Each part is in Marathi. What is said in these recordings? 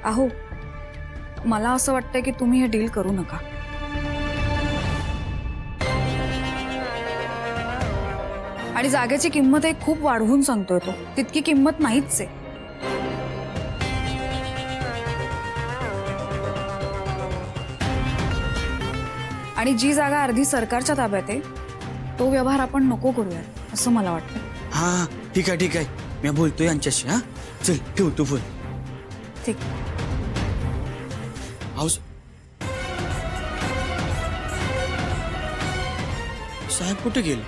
अहो, मला असं वाटतंय की तुम्ही हे डील करू नका. आणि जागेची किंमत एक खूप वाढवून सांगतोय तो. तितकी किंमत नाहीच आहे. आणि जी जागा अर्धी सरकारच्या ताब्यात आहे तो व्यवहार आपण नको करूयात असं मला वाटतं. हा ठीक आहे मी बोलतोय यांच्याशी. हा चल ठेव तू फोन. ठीक. हाऊस साहेब कुठे गेले?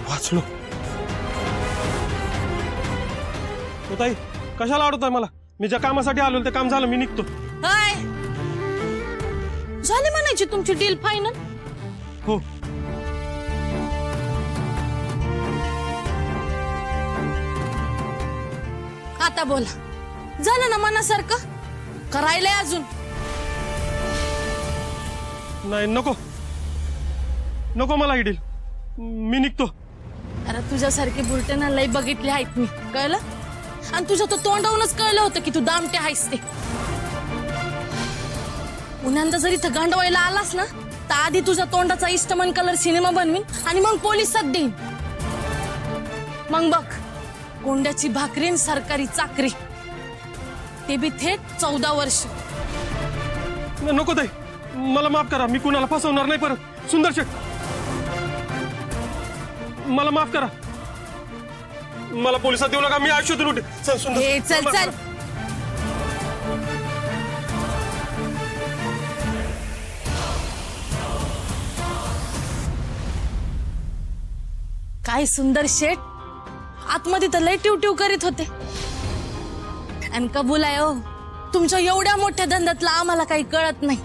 वाचलो. ओ ताई, कशाला अडवताय मला? मी ज्या कामासाठी आलो ते काम झालं, मी निघतो. हाय झाली म्हणायची तुमची डील फायनल. हो. आता बोला, झालं ना मनासारखं? करायलंय अजून? नाही नको नको मला ही डील. मी निघतो. अरे तुझ्यासारखे बुलटेना लय बघितले आहेत मी, कळलं? आणि तुझ्या तो तोंडावूनच कळलं होतं की तू दामटे आहेस ते. पुण्यांदा जरी इथं गांडवायला आलास ना तर आधी तुझ्या तोंडाचा इष्टमन कलर सिनेमा बनवीन आणि मग पोलिसात देईन. मग बघ, कोंड्याची भाकरी आणि सरकारी चाकरी, ते बी थेट 14 वर्ष. नको ताई, मला माफ करा. मी कुणाला फसवणार नाही परत. सुंदर शेठ, मला माफ करा. मला पोलिसात देऊ नका. मी आयुष्यातून उठे. चल सुंदर. ए, चल चल. काय सुंदर शेठ, आतमध्ये तर लय टिवटिव करीत होते. आणि कबूल आहे हो, तुमच्या एवढ्या मोठ्या धंद्यातला आम्हाला काही कळत नाही.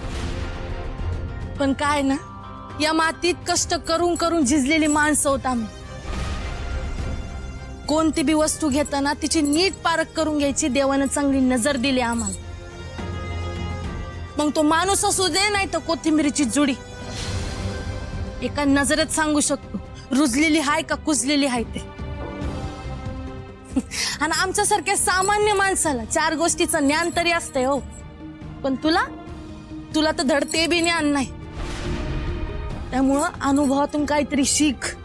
पण काय ना, या मातीत कष्ट करून करून झिजलेली माणसं होत आम्ही. कोणती बी वस्तू घेताना तिची नीट पारख करून घ्यायची देवानं चांगली नजर दिली आम्हाला. मग तो माणूस असू दे नाही तर कोथिंबीरीची जुडी, एका नजरेत सांगू शकतो रुजलेली हाय का कुजलेली हाय ते. आणि आमच्यासारख्या सामान्य माणसाला 4 गोष्टीचं ज्ञान तरी असतंय हो. पण तुला तर धड ते बी ज्ञान नाही. त्यामुळं अनुभवातून काहीतरी शिक.